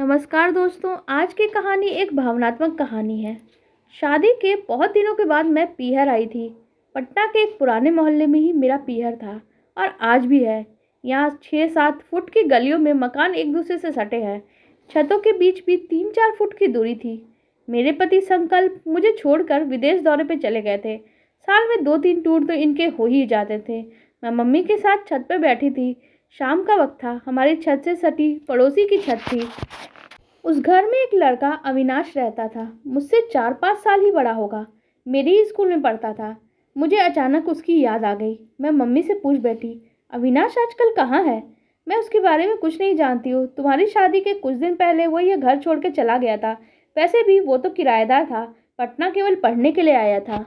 नमस्कार दोस्तों। आज की कहानी एक भावनात्मक कहानी है। शादी के बहुत दिनों के बाद मैं पीहर आई थी। पटना के एक पुराने मोहल्ले में ही मेरा पीहर था और आज भी है। यहाँ 6-7 फुट की गलियों में मकान एक दूसरे से सटे हैं। छतों के बीच भी 3-4 फुट की दूरी थी। मेरे पति संकल्प मुझे छोड़कर विदेश दौरे पर चले गए थे। साल में 2-3 टूर तो इनके हो ही जाते थे। मैं मम्मी के साथ छत पर बैठी थी। शाम का वक्त था। हमारी छत से सटी पड़ोसी की छत थी। उस घर में एक लड़का अविनाश रहता था। मुझसे 4-5 साल ही बड़ा होगा। मेरे ही स्कूल में पढ़ता था। मुझे अचानक उसकी याद आ गई। मैं मम्मी से पूछ बैठी, अविनाश आजकल कहाँ है? मैं उसके बारे में कुछ नहीं जानती हूँ। तुम्हारी शादी के कुछ दिन पहले वो ये घर छोड़ के चला गया था। वैसे भी वो तो किराएदार था। पटना केवल पढ़ने के लिए आया था।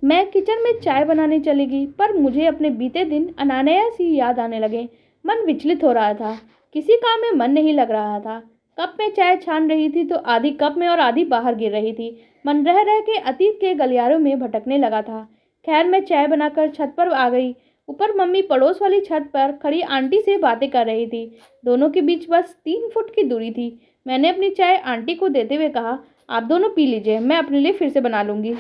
मैं किचन में चाय बनाने चली गई, पर मुझे अपने बीते दिन अनायास ही याद आने लगे। मन विचलित हो रहा था। किसी काम में मन नहीं लग रहा था। कप में चाय छान रही थी तो आधी कप में और आधी बाहर गिर रही थी। मन रह रह के अतीत के गलियारों में भटकने लगा था। खैर, मैं चाय बनाकर छत पर आ गई। ऊपर मम्मी पड़ोस वाली छत पर खड़ी आंटी से बातें कर रही थी। दोनों के बीच बस 3 फुट की दूरी थी। मैंने अपनी चाय आंटी को देते हुए कहा, आप दोनों पी लीजिए, मैं अपने लिए फिर से बना लूँगी।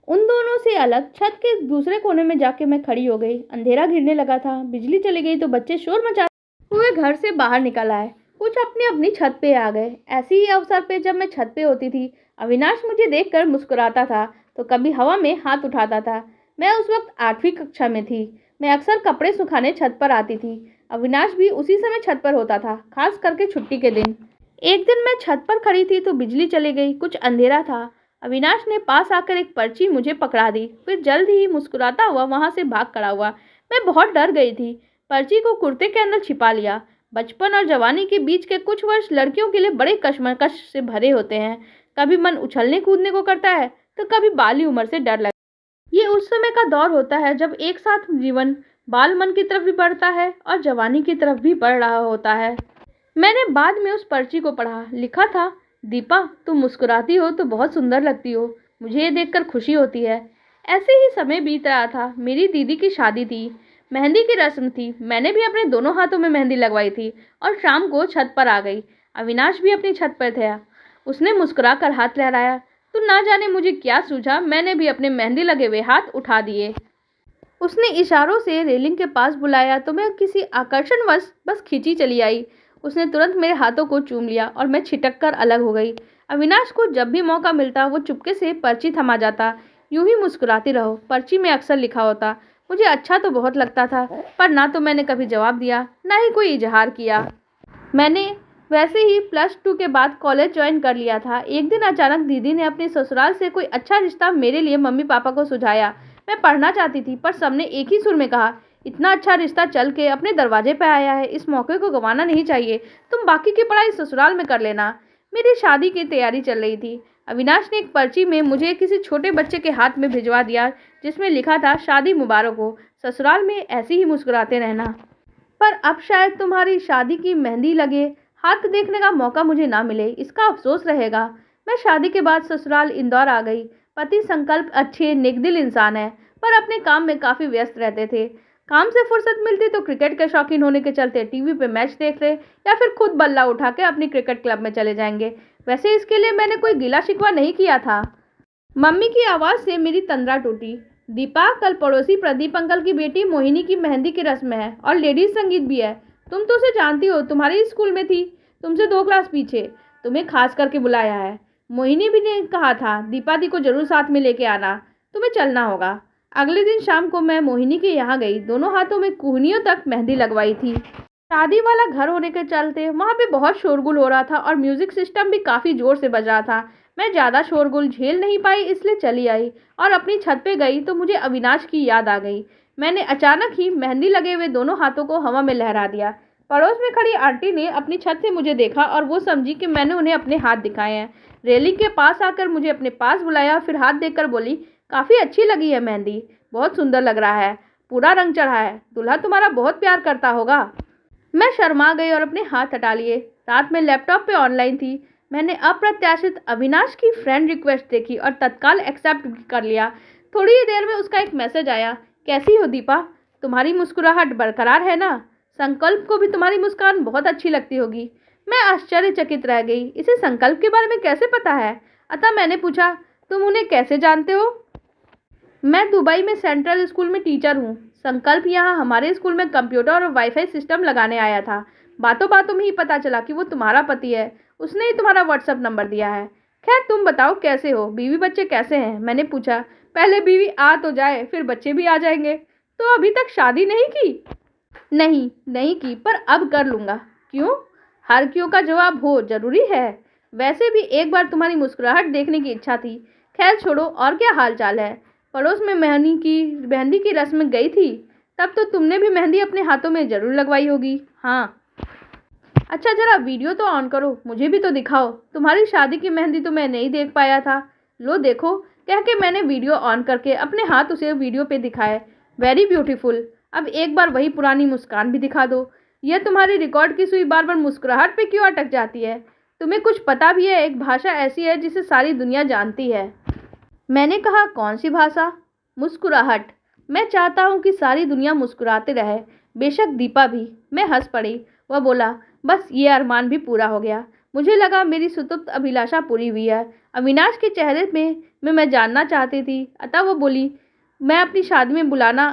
उन दोनों से अलग छत के दूसरे कोने में जाके मैं खड़ी हो गई। अंधेरा घिरने लगा था। बिजली चली गई तो बच्चे शोर मचाते हुए घर से बाहर निकल आए। कुछ अपनी अपनी छत पे आ गए। ऐसे ही अवसर पे जब मैं छत पे होती थी, अविनाश मुझे देखकर मुस्कुराता था तो कभी हवा में हाथ उठाता था। मैं उस वक्त 8वीं कक्षा में थी। मैं अक्सर कपड़े सुखाने छत पर आती थी। अविनाश भी उसी समय छत पर होता था, खास करके छुट्टी के दिन। एक दिन मैं छत पर खड़ी थी तो बिजली चली गई। कुछ अंधेरा था। अविनाश ने पास आकर एक पर्ची मुझे पकड़ा दी, फिर जल्द ही मुस्कुराता हुआ वहां से भाग खड़ा हुआ। मैं बहुत डर गई थी। पर्ची को कुर्ते के अंदर छिपा लिया। बचपन और जवानी के बीच के कुछ वर्ष लड़कियों के लिए बड़े कश्मकश से भरे होते हैं। कभी मन उछलने कूदने को करता है तो कभी बाली उम्र से डर लगता है। ये उस समय का दौर होता है जब एक साथ जीवन बाल मन की तरफ भी बढ़ता है और जवानी की तरफ भी बढ़ रहा होता है। मैंने बाद में उस पर्ची को पढ़ा। लिखा था, दीपा, तुम मुस्कुराती हो तो बहुत सुंदर लगती हो। मुझे ये देखकर खुशी होती है। ऐसे ही समय बीत रहा था। मेरी दीदी की शादी थी। मेहंदी की रस्म थी। मैंने भी अपने दोनों हाथों में मेहंदी लगवाई थी और शाम को छत पर आ गई। अविनाश भी अपनी छत पर था। उसने मुस्कुरा कर हाथ लहराया तो ना जाने मुझे क्या सूझा, मैंने भी अपने मेहंदी लगे हुए हाथ उठा दिए। उसने इशारों से रेलिंग के पास बुलाया तो मैं किसी आकर्षणवश बस खींची चली आई। उसने तुरंत मेरे हाथों को चूम लिया और मैं छिटक कर अलग हो गई। अविनाश को जब भी मौका मिलता वो चुपके से पर्ची थमा जाता। यूं ही मुस्कुराती रहो, पर्ची में अक्सर लिखा होता। मुझे अच्छा तो बहुत लगता था, पर ना तो मैंने कभी जवाब दिया, ना ही कोई इजहार किया। मैंने वैसे ही +2 के बाद कॉलेज ज्वाइन कर लिया था। एक दिन अचानक दीदी ने अपने ससुराल से कोई अच्छा रिश्ता मेरे लिए मम्मी पापा को सुझाया। मैं पढ़ना चाहती थी, पर सबने एक ही सुर में कहा, इतना अच्छा रिश्ता चल के अपने दरवाजे पे आया है, इस मौके को गंवाना नहीं चाहिए। तुम बाकी की पढ़ाई ससुराल में कर लेना। मेरी शादी की तैयारी चल रही थी। अविनाश ने एक पर्ची में मुझे किसी छोटे बच्चे के हाथ में भिजवा दिया, जिसमें लिखा था, शादी मुबारक हो, ससुराल में ऐसे ही मुस्कुराते रहना। पर अब शायद तुम्हारी शादी की मेहंदी लगे हाथ देखने का मौका मुझे ना मिले, इसका अफसोस रहेगा। मैं शादी के बाद ससुराल इंदौर आ गई। पति संकल्प अच्छे नेकदिल इंसान है, पर अपने काम में काफ़ी व्यस्त रहते थे। काम से फुर्सत मिलती तो क्रिकेट के शौकीन होने के चलते टीवी पे मैच देखते या फिर खुद बल्ला उठा के अपनी क्रिकेट क्लब में चले जाएंगे। वैसे इसके लिए मैंने कोई गिला शिकवा नहीं किया था। मम्मी की आवाज़ से मेरी तंद्रा टूटी। दीपा, कल पड़ोसी प्रदीप अंकल की बेटी मोहिनी की मेहंदी की रस्म है और लेडीज संगीत भी है। तुम तो उसे जानती हो, तुम्हारे स्कूल में थी, तुमसे 2 क्लास पीछे। तुम्हें खास करके बुलाया है। मोहिनी भी ने कहा था दीपा दी को जरूर साथ में लेके आना, तुम्हें चलना होगा। अगले दिन शाम को मैं मोहिनी के यहाँ गई। दोनों हाथों में कुहनियों तक मेहंदी लगवाई थी। शादी वाला घर होने के चलते वहाँ पे बहुत शोरगुल हो रहा था और म्यूजिक सिस्टम भी काफ़ी ज़ोर से बज रहा था। मैं ज़्यादा शोरगुल झेल नहीं पाई, इसलिए चली आई और अपनी छत पे गई तो मुझे अविनाश की याद आ गई। मैंने अचानक ही मेहंदी लगे हुए दोनों हाथों को हवा में लहरा दिया। पड़ोस में खड़ी आंटी ने अपनी छत से मुझे देखा और वो समझी कि मैंने उन्हें अपने हाथ दिखाए हैं। रेलिंग के पास आकर मुझे अपने पास बुलाया, फिर हाथ देखकर बोली, काफ़ी अच्छी लगी है मेहंदी, बहुत सुंदर लग रहा है, पूरा रंग चढ़ा है, दूल्हा तुम्हारा बहुत प्यार करता होगा। मैं शर्मा गई और अपने हाथ हटा लिए। रात में लैपटॉप पे ऑनलाइन थी। मैंने अप्रत्याशित अविनाश की फ्रेंड रिक्वेस्ट देखी और तत्काल एक्सेप्ट भी कर लिया। थोड़ी ही देर में उसका एक मैसेज आया, कैसी हो दीपा, तुम्हारी मुस्कुराहट बरकरार है ना? संकल्प को भी तुम्हारी मुस्कान बहुत अच्छी लगती होगी। मैं आश्चर्यचकित रह गई। इसे संकल्प के बारे में कैसे पता है? अतः मैंने पूछा, तुम उन्हें कैसे जानते हो? मैं दुबई में सेंट्रल स्कूल में टीचर हूँ। संकल्प यहाँ हमारे स्कूल में कंप्यूटर और वाईफाई सिस्टम लगाने आया था। बातों बातों में ही पता चला कि वो तुम्हारा पति है। उसने ही तुम्हारा व्हाट्सएप नंबर दिया है। खैर, तुम बताओ कैसे हो? बीवी बच्चे कैसे हैं? मैंने पूछा। पहले बीवी आ तो जाए, फिर बच्चे भी आ जाएंगे। तो अभी तक शादी नहीं की? नहीं, नहीं की, पर अब कर लूँगा। क्यों? हर क्यों का जवाब हो जरूरी है। वैसे भी एक बार तुम्हारी मुस्कुराहट देखने की इच्छा थी। खैर छोड़ो, और क्या हाल चाल है? पड़ोस में मेहंदी की रस्म गई थी। तब तो तुमने भी मेहंदी अपने हाथों में जरूर लगवाई होगी। हाँ। अच्छा, जरा वीडियो तो ऑन करो, मुझे भी तो दिखाओ। तुम्हारी शादी की मेहंदी तो मैं नहीं देख पाया था। लो देखो, कह के मैंने वीडियो ऑन करके अपने हाथ उसे वीडियो पे दिखाए। Very beautiful. अब एक बार वही पुरानी मुस्कान भी दिखा दो। यह तुम्हारी रिकॉर्ड की सुई बार बार मुस्कुराहट पे क्यों अटक जाती है? तुम्हें कुछ पता भी है? एक भाषा ऐसी है जिसे सारी दुनिया जानती है। मैंने कहा, कौन सी भाषा? मुस्कुराहट। मैं चाहता हूँ कि सारी दुनिया मुस्कुराते रहे, बेशक दीपा भी। मैं हंस पड़ी। वह बोला, बस ये अरमान भी पूरा हो गया। मुझे लगा मेरी सुतुप्त अभिलाषा पूरी हुई है। अविनाश के चेहरे में मैं जानना चाहती थी। अतः वो बोली, मैं अपनी शादी में बुलाना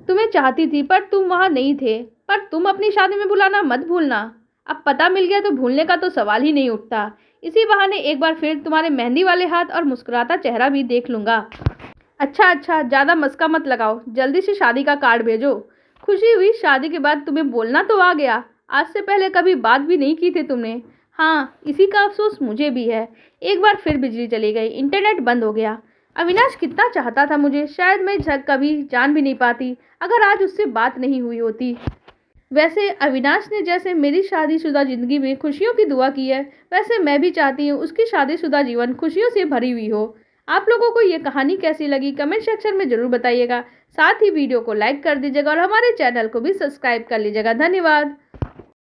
तुम्हें चाहती थी, पर तुम वहाँ नहीं थे। पर तुम अपनी शादी में बुलाना मत भूलना। अब पता मिल गया तो भूलने का तो सवाल ही नहीं उठता। इसी बहाने एक बार फिर तुम्हारे मेहंदी वाले हाथ और मुस्कुराता चेहरा भी देख लूँगा। अच्छा अच्छा, ज़्यादा मस्का मत लगाओ, जल्दी से शादी का कार्ड भेजो। खुशी हुई, शादी के बाद तुम्हें बोलना तो आ गया। आज से पहले कभी बात भी नहीं की थी तुमने। हाँ, इसी का अफसोस मुझे भी है। एक बार फिर बिजली चली गई, इंटरनेट बंद हो गया। अविनाश कितना चाहता था मुझे, शायद मैं कभी जान भी नहीं पाती अगर आज उससे बात नहीं हुई होती। वैसे अविनाश ने जैसे मेरी शादीशुदा जिंदगी में खुशियों की दुआ की है, वैसे मैं भी चाहती हूँ उसकी शादीशुदा जीवन खुशियों से भरी हुई हो। आप लोगों को ये कहानी कैसी लगी कमेंट सेक्शन में ज़रूर बताइएगा। साथ ही वीडियो को लाइक कर दीजिएगा और हमारे चैनल को भी सब्सक्राइब कर लीजिएगा। धन्यवाद।